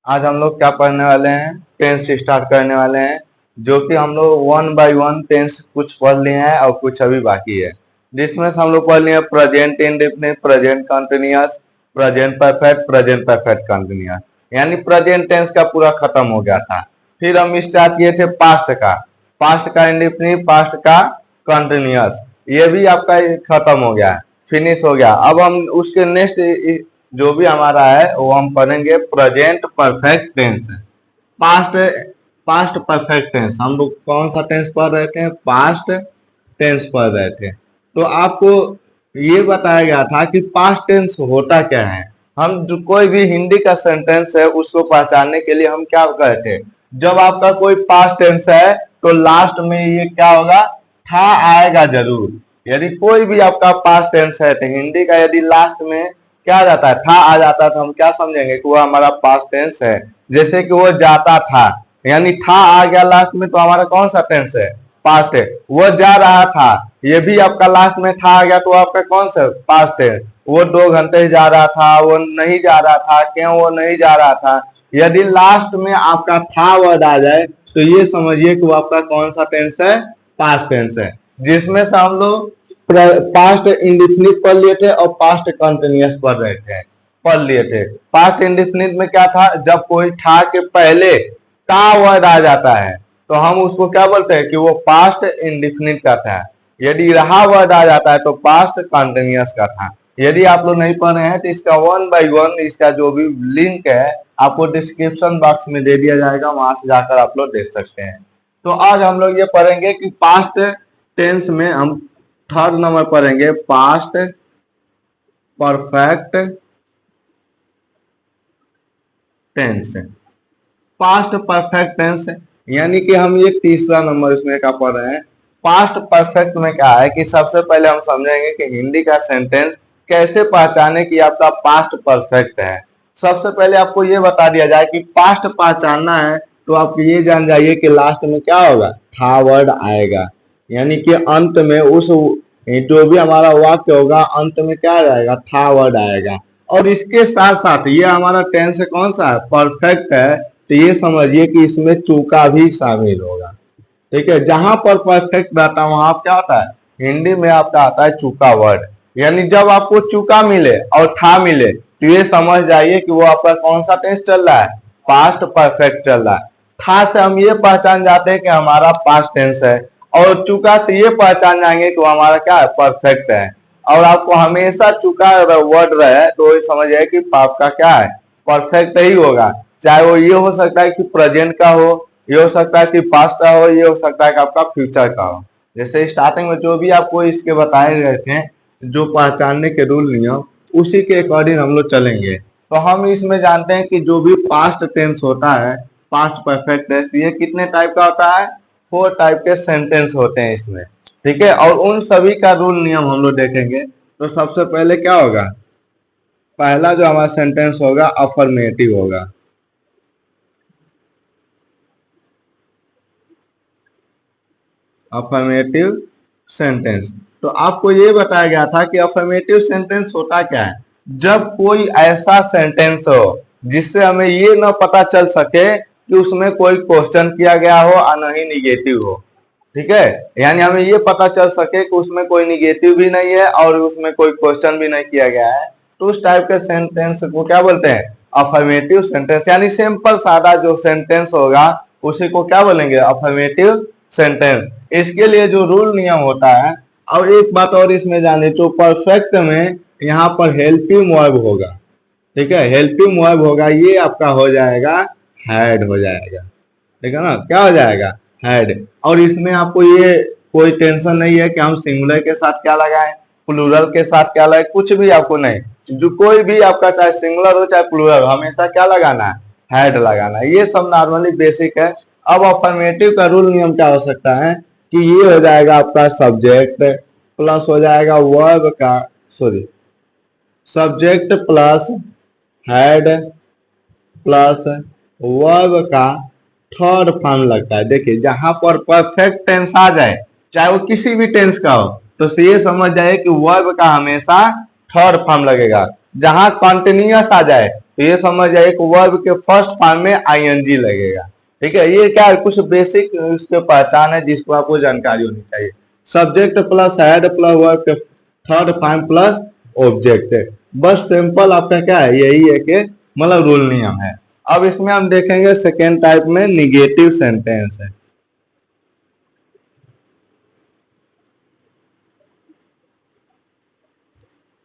आज हम लोग क्या पढ़ने वाले हैं, टेंस स्टार्ट करने वाले हैं। जो कि हम लोग 1 बाय 1 टेंस कुछ पढ़ लिए हैं और कुछ अभी बाकी है। जिसमें से हम लोग पढ़ लिए present indefinite, present continuous, present perfect continuous, यानी प्रेजेंट टेंस का पूरा खत्म हो गया था। फिर हम स्टार्ट किए थे पास्ट का इंडेफिनिट, पास्ट का कंटिन्यूअस, ये भी आपका खत्म हो गया, फिनिश हो गया। अब हम उसके नेक्स्ट जो भी हमारा है वो हम पढ़ेंगे present perfect tense. Past past perfect tense, हम लोग कौन सा टेंस पढ़ रहे थे? पास्ट टेंस पढ़ रहे थे। तो आपको ये बताया गया था कि पास्ट टेंस होता क्या है। हम जो कोई भी हिंदी का सेंटेंस है उसको पहचानने के लिए हम क्या करते थे, जब आपका कोई पास्ट टेंस है तो लास्ट में ये क्या होगा, था आएगा जरूर। यदि कोई भी आपका पास्ट टेंस है तो हिंदी का यदि लास्ट में क्या आ जाता है, था आ जाता है, तो हम क्या समझेंगे कि वो हमारा पास्ट टेंस है। जैसे कि वो जाता था, यानी था आ गया लास्ट में, तो हमारा कौन सा टेंस है? पास्ट है। वो जा रहा था, ये भी आपका लास्ट में था आ गया, तो आपका कौन सा पास्ट है? वो 2 घंटे जा रहा था, वो नहीं जा रहा था, क्यों वो नहीं जा रहा था। यदि लास्ट में आपका था वर्ड आ जाए तो ये समझिए कि वो आपका कौन सा टेंस है? पास्ट टेंस है। जिसमें से हम लोग पास्ट इंडेफिनिट पढ़ लिए थे और पास्ट कंटिन्यूअस पढ़ लिए थे। पास्ट इंडेफिनिट में क्या था, जब कोई था के पहले का वर्ड आ जाता है तो हम उसको क्या बोलते हैं कि वो पास्ट इंडेफिनिट का था। यदि रहा वर्ड आ जाता है तो पास्ट कंटिन्यूअस का था। यदि आप लोग नहीं पढ़ रहे हैं तो इसका 1 बाय 1 इसका जो भी लिंक है आपको डिस्क्रिप्शन बॉक्स में दे दिया जाएगा, वहां से जाकर आप लोग देख सकते हैं। तो आज हम लोग ये पढ़ेंगे कि पास्ट टेंस में हम थर्ड नंबर पढ़ेंगे past perfect tense. Past perfect tense यानी कि हम ये तीसरा नंबर इसमें का पढ़ रहे हैं। पास्ट परफेक्ट में क्या है कि सबसे पहले हम समझेंगे कि हिंदी का सेंटेंस कैसे पहचाने कि आपका पास्ट परफेक्ट है। सबसे पहले आपको ये बता दिया जाए कि पास्ट पहचानना है तो आप ये जान जाइए कि लास्ट में क्या होगा, था वर्ड आएगा। यानी कि अंत में उस जो भी हमारा वाक्य होगा अंत में क्या आएगा, था वर्ड आएगा। और इसके साथ साथ ये हमारा टेंस कौन सा है, परफेक्ट है, तो ये समझिए कि इसमें चूका भी शामिल होगा। ठीक है, जहां पर परफेक्ट रहता है वहां क्या होता है, हिंदी में आपका आता है चूका वर्ड। यानी जब आपको चूका मिले और था मिले तो ये समझ जाइए कि वो आपका कौन सा टेंस चल रहा है, पास्ट परफेक्ट चल रहा है। था से हम ये पहचान जाते हैं कि हमारा पास्ट टेंस है, और चूका से ये पहचान जाएंगे कि वो हमारा क्या है, परफेक्ट है। और आपको हमेशा चूका वर्ड रहे तो ये समझ जाए कि आपका क्या है, परफेक्ट ही होगा। चाहे वो ये हो सकता है कि प्रेजेंट का हो, ये हो सकता है कि पास्ट का हो, ये हो सकता है कि आपका फ्यूचर का हो। जैसे स्टार्टिंग में जो भी आपको इसके बताए गए थे जो पहचानने के रूल नियम, उसी के अकॉर्डिंग हम लोग चलेंगे। तो हम इसमें जानते हैं कि जो भी पास्ट टेंस होता है, पास्ट परफेक्ट टेंस, ये कितने टाइप का होता है, 4 टाइप के सेंटेंस होते हैं इसमें। ठीक है, और उन सभी का रूल नियम हम लोग देखेंगे। तो सबसे पहले क्या होगा, पहला जो हमारा सेंटेंस होगा अफर्मेटिव होगा। अफर्मेटिव सेंटेंस, तो आपको ये बताया गया था कि अफर्मेटिव सेंटेंस होता क्या है, जब कोई ऐसा सेंटेंस हो जिससे हमें ये ना पता चल सके कि उसमें कोई क्वेश्चन किया गया हो और न ही निगेटिव हो। ठीक है, यानी हमें ये पता चल सके कि उसमें कोई निगेटिव भी नहीं है और उसमें कोई क्वेश्चन भी नहीं किया गया है, तो उस टाइप के सेंटेंस को क्या बोलते हैं, अफर्मेटिव सेंटेंस। यानी सिंपल सादा जो सेंटेंस होगा उसी को क्या बोलेंगे, अफर्मेटिव सेंटेंस। इसके लिए जो रूल नियम होता है, और एक बात और इसमें जाने तो परफेक्ट में यहाँ पर हेल्पिंग वर्ब होगा। ठीक है, हेल्पिंग वर्ब होगा, ये आपका हो जाएगा हैड हो जाएगा। ठीक है ना, क्या हो जाएगा, हैड। और इसमें आपको ये कोई टेंशन नहीं है कि हम सिंगुलर के साथ क्या लगाएं, प्लूरल के साथ क्या लगाएं, कुछ भी आपको नहीं। जो कोई भी आपका चाहे सिंगुलर हो चाहे प्लूरल, हमेशा क्या लगाना है, हैड लगाना है। ये सब नॉर्मली बेसिक है। अब अफर्मेटिव का रूल नियम क्या हो सकता है कि ये हो जाएगा आपका सब्जेक्ट प्लस हो जाएगा वर्ब का, sorry, subject plus had plus verb का थर्ड फॉर्म लगता है। देखिए जहां पर परफेक्ट टेंस आ जाए, चाहे वो किसी भी टेंस का हो, तो ये समझ जाए कि वर्ब का हमेशा थर्ड फॉर्म लगेगा। जहां कंटिन्यूअस आ जाए तो ये समझ जाइए कि वर्ब के फर्स्ट फॉर्म में आईएनजी लगेगा। ठीक है, ये क्या है, कुछ बेसिक उसके पहचान है जिसको आपको जानकारी होनी चाहिए। Subject plus head plus verb के थर्ड फॉर्म प्लस ऑब्जेक्ट, बस सिंपल आपका क्या है, यही है कि मतलब रूल नियम है। अब इसमें हम देखेंगे सेकेंड टाइप में निगेटिव सेंटेंस है।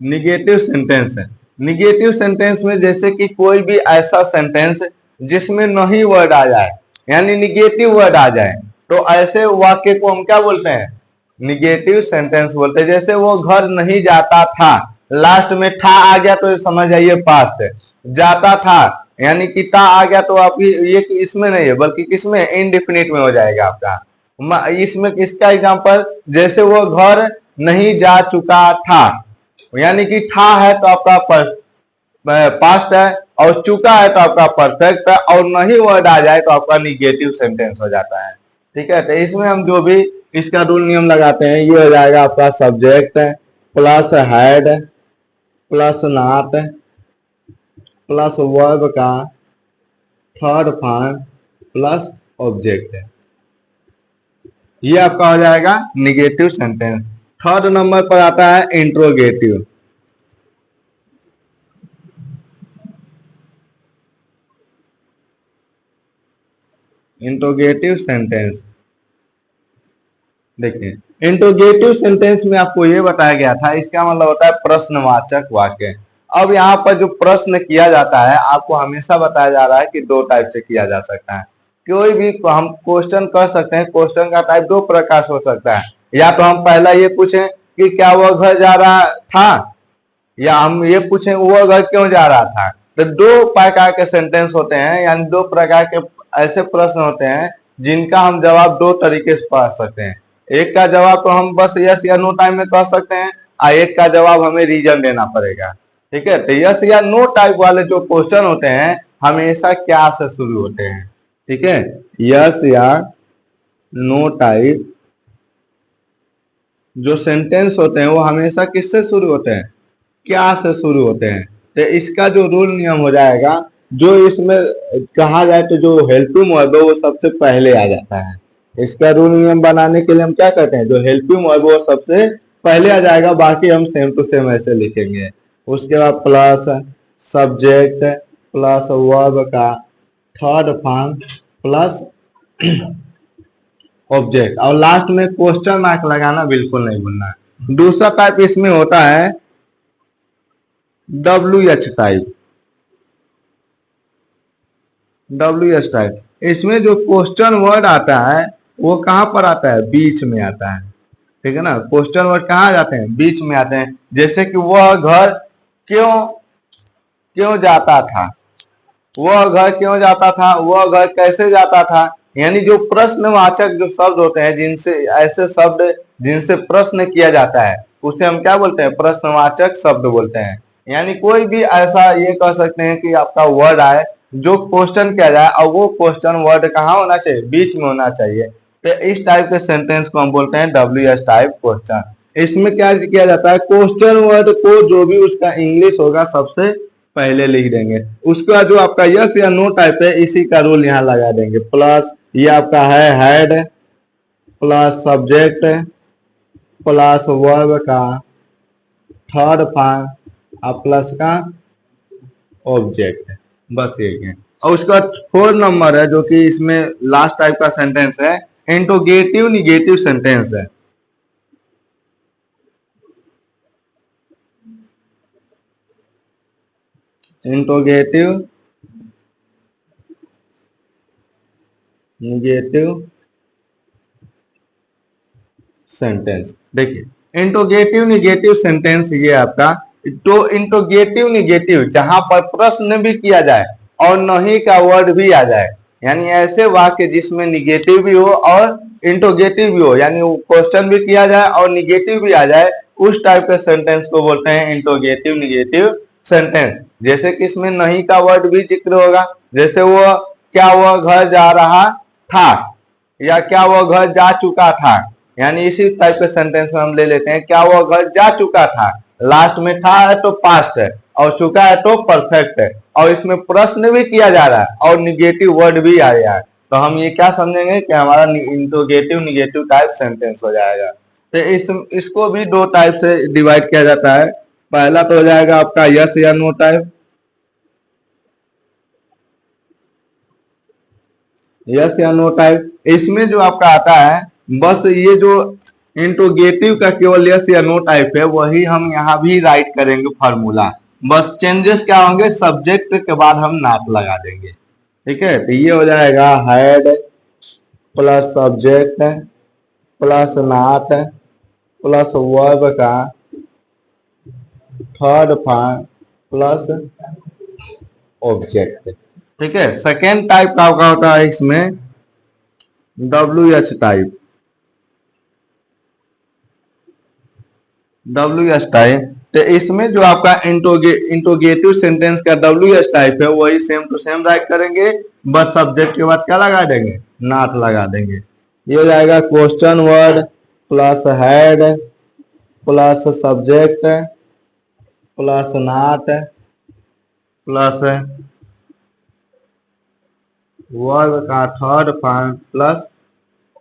निगेटिव सेंटेंस है। निगेटिव सेंटेंस में जैसे कि कोई भी ऐसा सेंटेंस जिसमें नहीं वर्ड आ जाए, यानी निगेटिव वर्ड आ जाए, तो ऐसे वाक्य को हम क्या बोलते हैं, निगेटिव सेंटेंस बोलते हैं। जैसे वो घर नहीं जाता था, लास्ट में था आ गया तो समझ जाइए पास्ट है। जाता था यानी कि ता आ गया तो आप ये इसमें नहीं है बल्कि किसमें, इनडिफिनिट में हो जाएगा आपका। इसमें इसका एग्जांपल, जैसे वो घर नहीं जा चुका था, यानी कि था है तो आपका पास्ट है, और चुका है तो आपका परफेक्ट है, और नहीं वर्ड आ जाए तो आपका निगेटिव सेंटेंस हो जाता है। ठीक है, तो इसमें हम जो भी इसका रूल नियम लगाते हैं, ये हो जाएगा आपका subject plus head plus not plus verb का थर्ड फॉर्म प्लस ऑब्जेक्ट है, ये आपका हो जाएगा निगेटिव सेंटेंस। थर्ड नंबर पर आता है इंट्रोगेटिव। इंट्रोगेटिव सेंटेंस देखिए, इंट्रोगेटिव सेंटेंस में आपको ये बताया गया था, इसका मतलब होता है प्रश्नवाचक वाक्य। अब यहाँ पर जो प्रश्न किया जाता है, आपको हमेशा बताया जा रहा है कि दो टाइप से किया जा सकता है। कोई भी हम क्वेश्चन कर सकते हैं, क्वेश्चन का टाइप दो प्रकार से हो सकता है। या तो हम पहला ये पूछें कि क्या वह घर जा रहा था, या हम ये पूछें वो घर क्यों जा रहा था। तो दो प्रकार के सेंटेंस होते हैं, यानी दो प्रकार के ऐसे प्रश्न होते हैं जिनका हम जवाब दो तरीके से पढ़ सकते हैं। एक का जवाब तो हम बस यस या नो टाइप में कह सकते हैं, और एक का जवाब हमें रीजन देना पड़ेगा। ठीक है, तो यस या नो टाइप वाले जो क्वेश्चन होते हैं हमेशा क्या से शुरू होते हैं। ठीक है, यस या नो टाइप जो सेंटेंस होते हैं वो हमेशा किससे शुरू होते हैं, क्या से शुरू होते हैं। तो इसका जो रूल नियम हो जाएगा, जो इसमें कहा जाए तो जो हेल्पिंग वर्ब है वो सबसे पहले आ जाता है। इसका रूल नियम बनाने के लिए हम क्या करते हैं, जो हेल्पिंग वर्ब वो सबसे पहले आ जाएगा, बाकी हम सेम टू सेम ऐसे लिखेंगे। उसके बाद प्लस सब्जेक्ट प्लस वर्ब का थर्ड फॉर्म प्लस ऑब्जेक्ट, और लास्ट में क्वेश्चन मार्क लगाना बिल्कुल नहीं भूलना है। दूसरा टाइप इसमें होता है WH टाइप। WH टाइप, इसमें जो क्वेश्चन वर्ड आता है वो कहां पर आता है, बीच में आता है। ठीक है ना, क्वेश्चन वर्ड कहाँ जाते हैं, बीच में आते हैं। जैसे कि वह घर क्यों क्यों जाता था, वह घर क्यों जाता था, वह घर कैसे जाता था। यानी जो प्रश्नवाचक जो शब्द होते हैं, जिनसे ऐसे शब्द जिनसे प्रश्न किया जाता है, उसे हम क्या बोलते हैं, प्रश्नवाचक शब्द बोलते हैं। यानी कोई भी ऐसा ये कह सकते हैं कि आपका वर्ड आए जो क्वेश्चन किया जाए, और वो क्वेश्चन वर्ड कहाँ होना चाहिए, बीच में होना चाहिए। तो इस टाइप के सेंटेंस को हम बोलते हैं WH टाइप क्वेश्चन। इसमें क्या किया जाता है, क्वेश्चन वर्ड को जो भी उसका इंग्लिश होगा सबसे पहले लिख देंगे। उसके बाद जो आपका यस या नो टाइप है, इसी का रूल यहाँ लगा देंगे। प्लस ये आपका है head plus subject plus verb का थर्ड फॉर्म और प्लस का ऑब्जेक्ट, बस ये है। और उसका 4 नंबर है जो कि इसमें लास्ट टाइप का सेंटेंस है, इंट्रोगेटिव निगेटिव सेंटेंस है। इंट्रोगेटिव निगेटिव सेंटेंस, देखिए इंट्रोगेटिव निगेटिव सेंटेंस ये आपका, तो इंट्रोगेटिव निगेटिव जहां पर प्रश्न भी किया जाए और नहीं का वर्ड भी आ जाए, यानी ऐसे वाक्य जिसमें निगेटिव भी हो और इंट्रोगेटिव भी हो, यानी क्वेश्चन भी किया जाए और निगेटिव भी आ जाए, उस टाइप के सेंटेंस को बोलते हैं इंट्रोगेटिव निगेटिव सेंटेंस। जैसे कि इसमें नहीं का वर्ड भी जिक्र होगा, जैसे वो क्या वह घर जा रहा था, या क्या वह घर जा चुका था। यानी इसी टाइप के सेंटेंस में हम ले लेते हैं क्या वह घर जा चुका था, लास्ट में था है तो पास्ट है, और चुका है तो परफेक्ट है, और इसमें प्रश्न भी किया जा रहा है और निगेटिव वर्ड भी आया है, तो हम ये क्या समझेंगे कि हमारा इंट्रोगेटिव निगेटिव टाइप सेंटेंस हो जाएगा। तो इसको भी दो टाइप से डिवाइड किया जाता है। पहला तो हो जाएगा आपका यस या नो टाइप, यस या नो टाइप। इसमें जो आपका आता है बस ये जो इंट्रोगेटिव का केवल यस या नो टाइप है वही हम यहाँ भी राइट करेंगे फॉर्मूला, बस चेंजेस क्या होंगे, सब्जेक्ट के बाद हम नॉट लगा देंगे। ठीक है, तो ये हो जाएगा had plus subject plus not plus verb का थर्ड फॉर्म प्लस ऑब्जेक्ट। ठीक है, सेकेंड टाइप का होता है इसमें WH टाइप, WH टाइप। तो इसमें जो आपका इंट्रोगेटिव सेंटेंस का WH टाइप है वही सेम टू सेम राइट करेंगे, बस सब्जेक्ट के बाद क्या लगा देंगे, नॉट लगा देंगे। ये हो जाएगा question word plus had plus subject plus not plus verb का थर्ड फॉर्म प्लस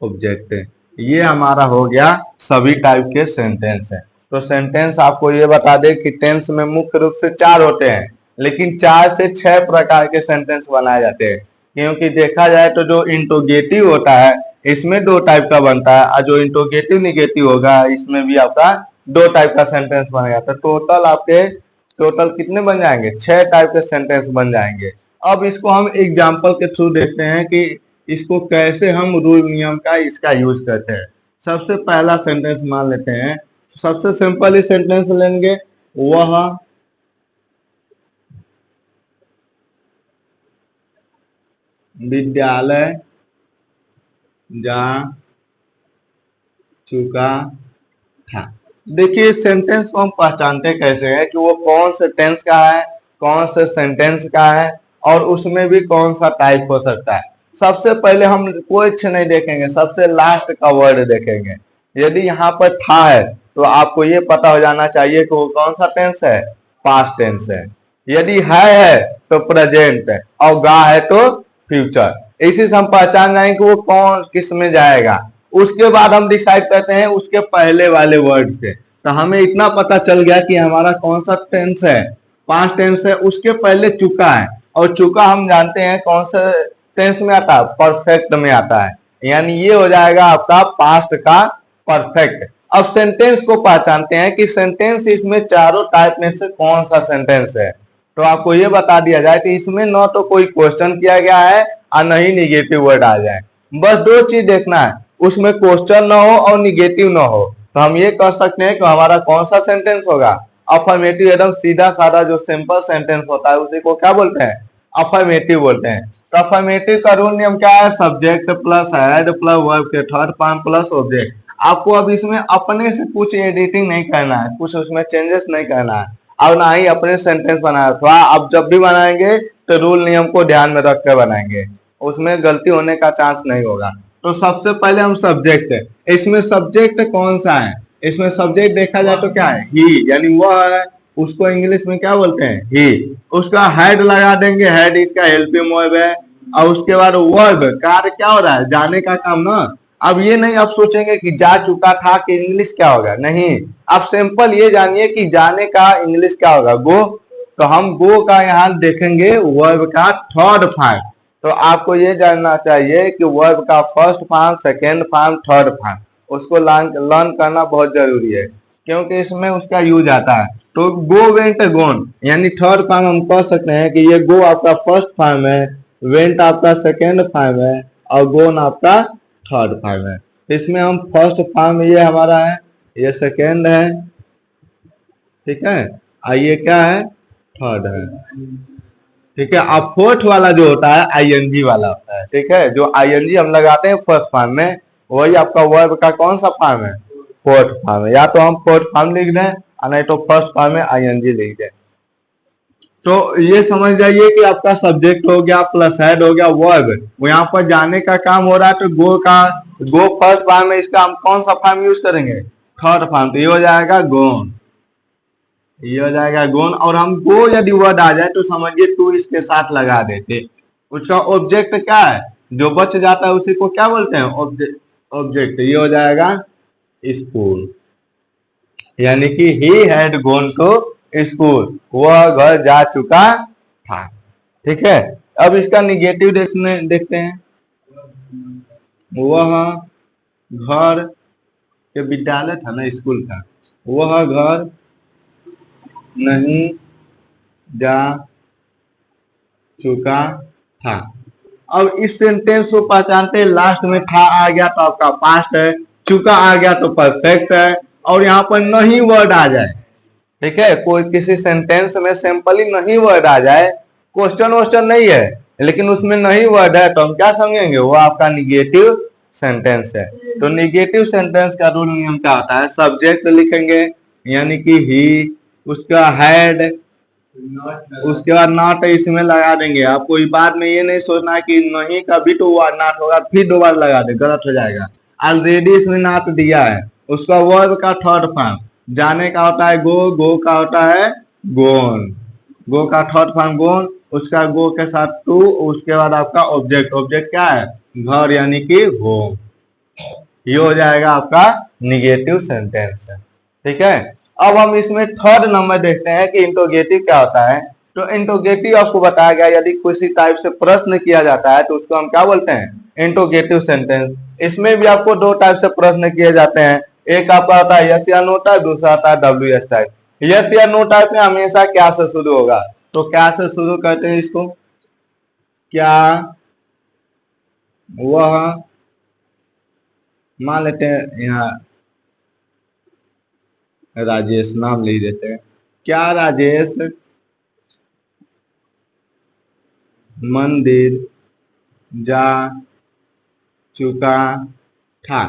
ऑब्जेक्ट। ये हमारा हो गया सभी टाइप के सेंटेंस है। तो सेंटेंस आपको ये बता दे कि टेंस में मुख्य रूप से 4 होते हैं, लेकिन 4 से 6 प्रकार के सेंटेंस बनाए जाते हैं, क्योंकि देखा जाए तो जो इंट्रोगेटिव होता है इसमें 2 टाइप का बनता है, और जो इंट्रोगेटिव निगेटिव होगा इसमें भी आपका 2 टाइप का सेंटेंस बनेगा। तो टोटल कितने बन जाएंगे, 6 टाइप के सेंटेंस बन जाएंगे। अब इसको हम एग्जाम्पल के थ्रू देखते हैं कि इसको कैसे हम रूल नियम का इसका यूज करते हैं। सबसे पहला सेंटेंस मान लेते हैं, सबसे सिंपल ही सेंटेंस लेंगे, वह विद्यालय जा चुका था। देखिए सेंटेंस को हम पहचानते कैसे हैं कि वो कौन से टेंस का है, कौन से सेंटेंस का है, और उसमें भी कौन सा टाइप हो सकता है। सबसे पहले हम कुछ नहीं देखेंगे, सबसे लास्ट का वर्ड देखेंगे। यदि यहाँ पर था है तो आपको ये पता हो जाना चाहिए कि वो कौन सा टेंस है, पास्ट टेंस है। यदि है तो प्रेजेंट है, और गा है तो फ्यूचर। इसी से हम पहचान जाएंगे कि वो कौन किस में जाएगा। उसके बाद हम डिसाइड करते हैं उसके पहले वाले वर्ड से। तो हमें इतना पता चल गया कि हमारा कौन सा टेंस है, पास्ट टेंस है, उसके पहले चुका है, और चुका हम जानते हैं कौन सा टेंस में आता है, परफेक्ट में आता है, यानी ये हो जाएगा आपका पास्ट का परफेक्ट। अब सेंटेंस को पहचानते हैं कि सेंटेंस इसमें चारों टाइप में से कौन सा सेंटेंस है। तो आपको ये बता दिया जाए कि इसमें न तो कोई क्वेश्चन किया गया है और न ही निगेटिव वर्ड आ जाए, बस 2 चीज देखना है, उसमें क्वेश्चन न हो और निगेटिव न हो। तो हम ये कह सकते हैं कि हमारा कौन सा सेंटेंस होगा, अफर्मेटिव, एकदम सीधा साधा जो सिंपल सेंटेंस होता है उसी को क्या बोलते हैं, अफर्मेटिव बोलते हैं। तो अफर्मेटिव का रूल नियम क्या है, subject plus had plus verb के थर्ड फॉर्म प्लस ऑब्जेक्ट। आपको अब इसमें अपने से कुछ एडिटिंग नहीं करना है, कुछ उसमें चेंजेस नहीं करना है, और ना ही अपने सेंटेंस बनाना। थोड़ा आप जब भी बनाएंगे तो रूल नियम को ध्यान में रख कर बनाएंगे, उसमें गलती होने का चांस नहीं होगा। तो सबसे पहले हम सब्जेक्ट है, इसमें सब्जेक्ट कौन सा है, इसमें सब्जेक्ट देखा जाए तो क्या है, ही, यानी वह है, उसको इंग्लिश में क्या बोलते हैं, ही। उसका हेड लगा देंगे, हेड इसका हेल्पिंग वर्ब है, और उसके बाद वर्ब, कार्य क्या हो रहा है, जाने का काम ना। अब ये नहीं आप सोचेंगे कि जा चुका था कि इंग्लिश क्या होगा, नहीं, आप सिंपल ये जानिए कि जाने का इंग्लिश क्या होगा, गो। तो हम गो का यहाँ देखेंगे वर्ब का थर्ड फॉर्म। तो आपको ये जानना चाहिए कि वर्ब का first form, second form, third form, उसको लर्न करना बहुत जरूरी है, क्योंकि इसमें उसका यूज आता है। तो गो वेंट गोन, यानी थर्ड फॉर्म हम कह सकते हैं कि ये गो आपका फर्स्ट फॉर्म है, वेंट आपका सेकेंड फॉर्म है, और गोन आपका थर्ड फॉर्म है। इसमें हम फर्स्ट फॉर्म ये हमारा है, ये सेकेंड है, ठीक है, और ये क्या है, थर्ड है, ठीक है। अब फोर्थ वाला जो होता है आईएनजी वाला होता है, ठीक है, जो आईएनजी हम लगाते हैं फर्स्ट फॉर्म में, वही आपका वर्ब का कौन सा फॉर्म है, फोर्थ फॉर्म है। या तो हम फोर्थ फॉर्म लिख दें और नहीं तो फर्स्ट फॉर्म में आईएनजी लिख दें। तो ये समझ जाइए कि आपका सब्जेक्ट हो गया प्लस हेड हो गया वर्ब, वो यहाँ पर जाने का काम हो रहा है, तो गो फर्स्ट फॉर्म में, इसका हम कौन सा फॉर्म यूज करेंगे, थर्ड फॉर्म, तो ये हो जाएगा गोन, ये हो जाएगा गोन, और हम गो यदि वर्ड आ जाए तो समझिए टू इसके साथ लगा देते। उसका ऑब्जेक्ट क्या है, जो बच जाता है उसी को क्या बोलते हैं, ऑब्जेक्ट। ऑब्जेक्ट ये हो जाएगा स्कूल, यानी कि he had gone to school, वह घर जा चुका था। ठीक है, अब इसका निगेटिव देखते हैं। वह घर, के विद्यालय था ना स्कूल का, वह घर नहीं जा चुका था। अब इस सेंटेंस को पहचानते हैं, लास्ट में था आ गया तो आपका पास्ट है, चुका आ गया तो परफेक्ट है, और यहाँ पर नहीं वर्ड आ जाए, ठीक है, कोई किसी सेंटेंस में सिंपली नहीं वर्ड आ जाए, क्वेश्चन वोश्चन नहीं है लेकिन उसमें नहीं वर्ड है, तो हम क्या समझेंगे, वो आपका निगेटिव सेंटेंस है। तो निगेटिव सेंटेंस का रूल नियम क्या होता है, सब्जेक्ट लिखेंगे यानी कि ही, उसका हैड, उसके बाद नॉट इसमें लगा देंगे। आपको इस बात में ये नहीं सोचना कि नहीं का भी तो नॉट होगा फिर दोबारा लगा दे, गलत हो जाएगा। ऑलरेडी इसमें नॉट दिया है। उसका वर्ब का थर्ड फॉर्म, जाने का होता है गो, गो का होता है गोन, गो का थर्ड फॉर्म गोन, उसका गो के साथ टू, उसके बाद आपका ऑब्जेक्ट, ऑब्जेक्ट क्या है, घर यानी कि होम। ये हो जाएगा आपका निगेटिव सेंटेंस है। ठीक है, अब हम इसमें थर्ड नंबर देखते हैं कि इंट्रोगेटिव क्या होता है। तो इंट्रोगेटिव आपको बताया गया, यदि किसी टाइप से प्रश्न किया जाता है तो उसको हम क्या बोलते हैं, इंट्रोगेटिव सेंटेंस। इसमें भी आपको दो टाइप से प्रश्न किए जाते हैं, एक आपका होता है यस या नो टाइप, दूसरा आता है डब्ल्यू एस टाइप। यस या नो टाइप में हमेशा क्या से शुरू होगा, तो क्या से शुरू करते हैं इसको, क्या वह, मान लेते हैं यहाँ राजेश नाम लिख देते हैं, क्या राजेश मंदिर जा चुका था।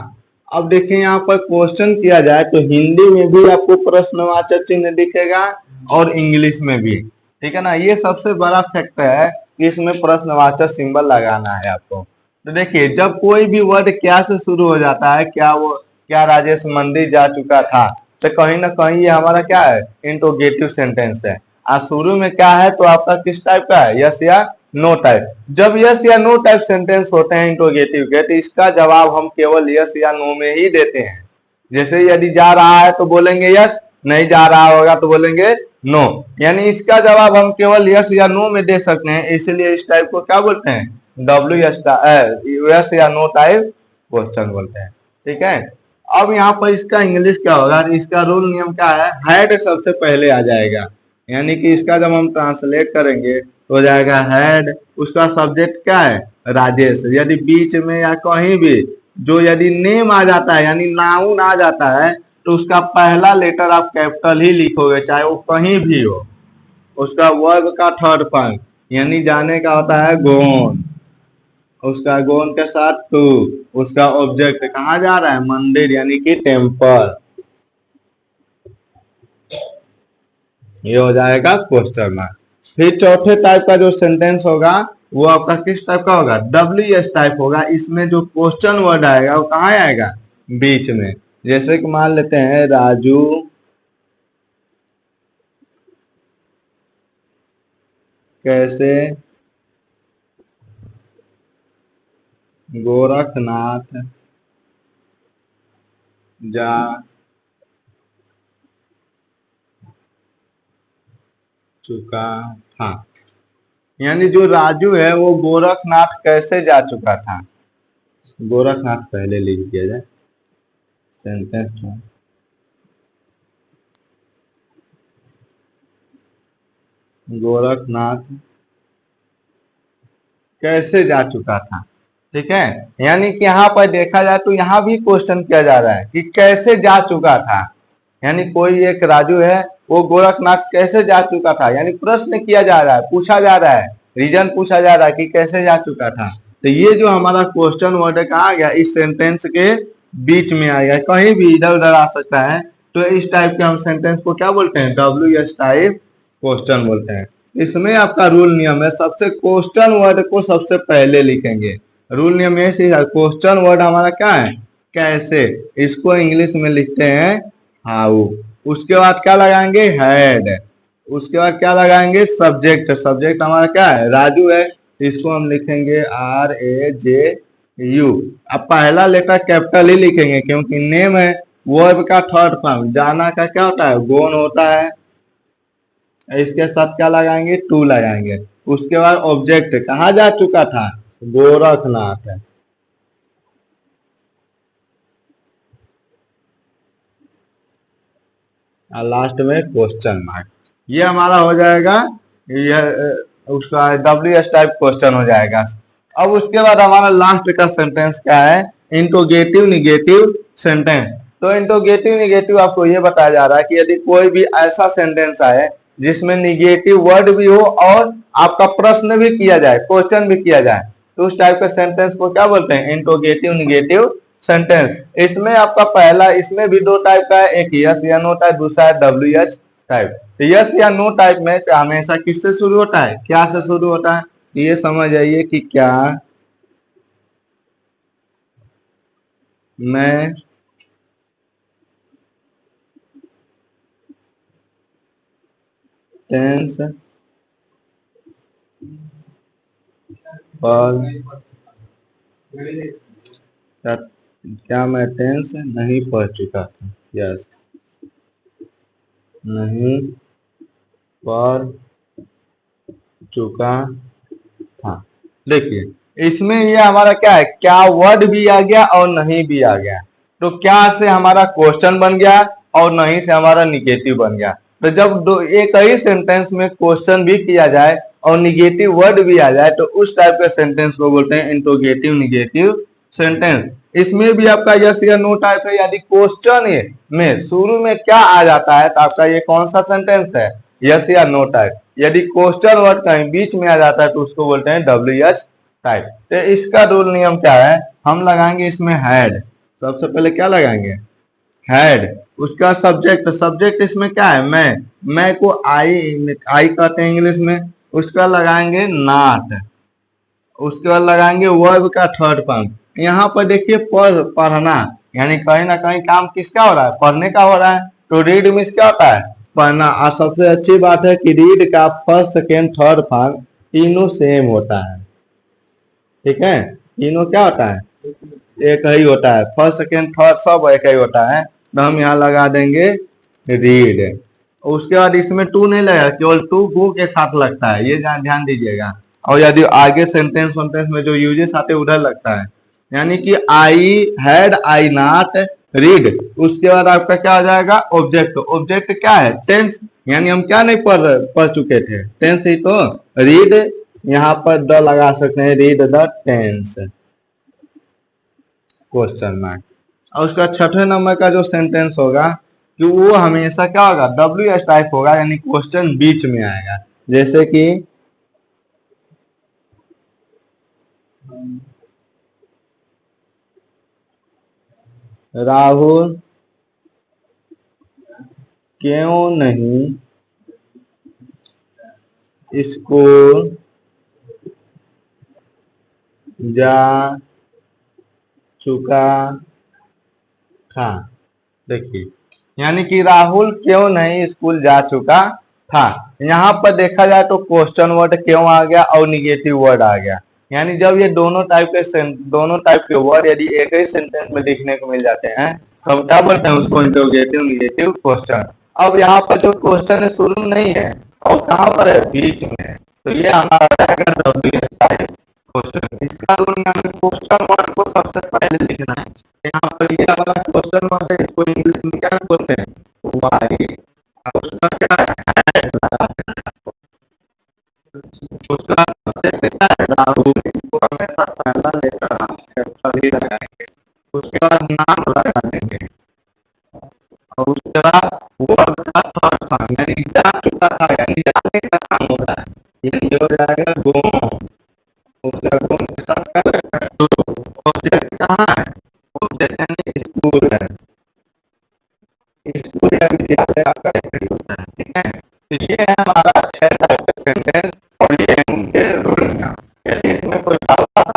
अब देखिए यहाँ पर क्वेश्चन किया जाए तो हिंदी में भी आपको प्रश्नवाचक चिन्ह दिखेगा और इंग्लिश में भी, ठीक है ना। ये सबसे बड़ा फैक्टर है कि इसमें प्रश्नवाचक सिंबल लगाना है आपको। तो देखिए जब कोई भी वर्ड क्या से शुरू हो जाता है, क्या राजेश मंदिर जा चुका था, तो कहीं ना कहीं ये हमारा क्या है, इंट्रोगेटिव सेंटेंस है। आज शुरू में क्या है तो आपका किस टाइप का है, यस या नो टाइप। जब यस या नो टाइप सेंटेंस होते हैं इंट्रोगेटिव के, तो इसका जवाब हम केवल यस या नो में ही देते हैं। जैसे यदि जा रहा है तो बोलेंगे यस, नहीं जा रहा होगा तो बोलेंगे नो, यानी इसका जवाब हम केवल यस या नो में दे सकते हैं। इसलिए इस टाइप को क्या बोलते हैं, डब्ल्यू यस या नो टाइप क्वेश्चन बोलते हैं। ठीक है, अब यहाँ पर इसका इंग्लिश क्या होगा, इसका रूल नियम क्या है, हैड सबसे पहले आ जाएगा, यानी कि इसका जब हम ट्रांसलेट करेंगे तो हो जाएगा हैड, उसका सब्जेक्ट क्या है, राजेश। यदि बीच में या कहीं भी जो यदि नेम आ जाता है यानी नाउन आ जाता है तो उसका पहला लेटर आप कैपिटल ही लिखोगे, चाहे वो कहीं भी हो। उसका वर्ब का थर्ड फॉर्म यानी जाने का होता है गोन, उसका गोन के साथ टू, उसका ऑब्जेक्ट कहाँ जा रहा है, मंदिर यानी कि टेम्पल। ये हो जाएगा क्वेश्चन मार्क। फिर चौथे टाइप का जो सेंटेंस होगा वो आपका किस टाइप का होगा, डब्ल्यू एस टाइप होगा। इसमें जो क्वेश्चन वर्ड आएगा वो कहाँ आएगा, बीच में। जैसे कि मान लेते हैं राजू कैसे गोरखनाथ जा चुका था, यानी जो राजू है वो गोरखनाथ कैसे जा चुका था। गोरखनाथ पहले लिख दिया जाए सेंटेंस में, गोरखनाथ कैसे जा चुका था। ठीक है, यानी कि यहाँ पर देखा जाए तो यहाँ भी क्वेश्चन किया जा रहा है कि कैसे जा चुका था, यानी कोई एक राजू है वो गोरखनाथ कैसे जा चुका था, यानी प्रश्न किया जा रहा है, पूछा जा रहा है, रीजन पूछा जा रहा है कि कैसे जा चुका था। तो ये जो हमारा क्वेश्चन वर्ड कहाँ आ गया, इस सेंटेंस के बीच में आ गया, कहीं भी इधर उधर आ सकता है। तो इस टाइप के हम सेंटेंस को क्या बोलते हैं, डब्ल्यू एस टाइप क्वेश्चन बोलते हैं। इसमें आपका रूल नियम है, सबसे क्वेश्चन वर्ड को सबसे पहले लिखेंगे। रूल नियम ये क्वेश्चन वर्ड हमारा क्या है, कैसे, इसको इंग्लिश में लिखते हैं हाउ। उसके बाद क्या लगाएंगे, हैड। उसके बाद क्या लगाएंगे, सब्जेक्ट। सब्जेक्ट हमारा क्या है, राजू है, इसको हम लिखेंगे RAJU। अब पहला लेटर कैपिटल ही लिखेंगे क्योंकि नेम है, वर्ब का थर्ड फॉर्म, जाना का क्या होता है, गोन होता है। इसके साथ क्या लगाएंगे, टू लगाएंगे। उसके बाद ऑब्जेक्ट, कहा जा चुका था, गोरखनाथ है। और लास्ट में क्वेश्चन मार्क। ये हमारा हो जाएगा, यह उसका WH टाइप क्वेश्चन हो जाएगा। अब उसके बाद हमारा लास्ट का सेंटेंस क्या है, इंट्रोगेटिव निगेटिव सेंटेंस। तो इंट्रोगेटिव निगेटिव आपको ये बताया जा रहा है कि यदि कोई भी ऐसा सेंटेंस आए जिसमें निगेटिव वर्ड भी हो और आपका प्रश्न भी किया जाए, क्वेश्चन भी किया जाए, तो उस टाइप के सेंटेंस को क्या बोलते हैं, इंट्रोगेटिव निगेटिव सेंटेंस। इसमें आपका पहला, इसमें भी दो टाइप का है, एक यस या नो टाइप, दूसरा है WH टाइप। यस या नो टाइप में हमेशा किससे शुरू होता है, क्या से शुरू होता है, ये समझ आइए कि क्या मैं टेंस पर क्या मैं टेंस नहीं पढ़ चुका था, यस, नहीं पढ़ चुका था। देखिए इसमें ये हमारा क्या है, क्या वर्ड भी आ गया और नहीं भी आ गया। तो क्या से हमारा क्वेश्चन बन गया और नहीं से हमारा निगेटिव बन गया। तो जब दो एक ही सेंटेंस में क्वेश्चन भी किया जाए और निगेटिव वर्ड भी आ जाए तो उस टाइप के सेंटेंस को बोलते हैं इंट्रोगेटिव निगेटिव सेंटेंस। इसमें भी आपका यस या नो टाइप है, यदि क्वेश्चन में शुरू में क्या आ जाता है तो आपका ये कौन सा सेंटेंस है, यस या नो टाइप। यदि क्वेश्चन वर्ड कहीं बीच में आ जाता है तो उसको बोलते हैं WH टाइप। तो इसका रूल नियम क्या है, हम लगाएंगे इसमें हैड। सबसे पहले क्या लगाएंगे, हैड। उसका सब्जेक्ट, सब्जेक्ट इसमें क्या है, मैं को आई कहते हैं इंग्लिश में। उसका लगाएंगे नॉट। उसके बाद लगाएंगे वर्ब का थर्ड फॉर्म। यहाँ पर देखिए पढ़ना, यानी कहीं ना कहीं काम किसका हो रहा है, पढ़ने का हो रहा है। तो रीड मीन्स क्या होता है, पढ़ना। और सबसे अच्छी बात है कि रीड का फर्स्ट सेकेंड थर्ड फॉर्म तीनों सेम होता है, ठीक है, तीनों क्या होता है, एक ही होता है, फर्स्ट सेकेंड थर्ड सब एक ही होता है। तो हम यहाँ लगा देंगे रीड। उसके बाद इसमें टू नहीं लगेगा, केवल टू गो के साथ लगता है, ये ध्यान दीजिएगा। और यदि आगे सेंटेंस में जो यूजेस आते हैं उधर लगता है, यानी कि I had I not read. उसके बाद आपका क्या हो जाएगा, ऑब्जेक्ट। ऑब्जेक्ट क्या है, टेंस, यानी हम क्या नहीं पढ़ चुके थे, टेंस ही तो। रीड, यहाँ पर द लगा सकते हैं, read the tense, question mark. और उसका छठे नंबर का जो सेंटेंस होगा कि वो हमेशा क्या होगा, WH टाइप होगा, यानी क्वेश्चन बीच में आएगा। जैसे कि राहुल क्यों नहीं स्कूल जा चुका था। देखिए, यानी कि राहुल क्यों नहीं स्कूल जा चुका था। यहाँ पर देखा जाए तो क्वेश्चन वर्ड क्यों आ गया और निगेटिव वर्ड आ गया। यानी जब ये दोनों टाइप के वर्ड यदि एक ही सेंटेंस में लिखने को मिल जाते हैं तो हम क्या बोलते हैं उसको, इंट्रोगेटिव निगेटिव क्वेश्चन। अब यहाँ पर जो क्वेश्चन है शुरू में नहीं है और कहाँ पर है, बीच में। तो ये हमारा क्वेश्चन। इसका रूल में हमें क्वेश्चन वर्ड को सबसे पहले लिखना है। यहाँ पर ये हमारा क्वेश्चन वर्ड है, इसको इंग्लिश में क्या बोलते हैं, वाई। उसका क्या है, उसका सब्जेक्ट क्या है, राहुल। इसको हमेशा पहला लेकर हम कैपिटल लगाएंगे। उसके बाद नाम लगा देंगे और उसके बाद वर्ब का थर्ड फॉर्म, यानी जा चुका था, यानी जाने का काम होता है, यानी हो जाएगा गो। उसका कौन के साथ कर सकता है, तो ऑब्जेक्ट कहाँ है, ऑब्जेक्ट यानी स्कूल है। स्कूल या विद्यालय आपका एक ही होता है, ठीक है। तो ये है हमारा 6 टाइप का सेंटेंस और ये उनके रूल है। यदि इसमें कोई डाउट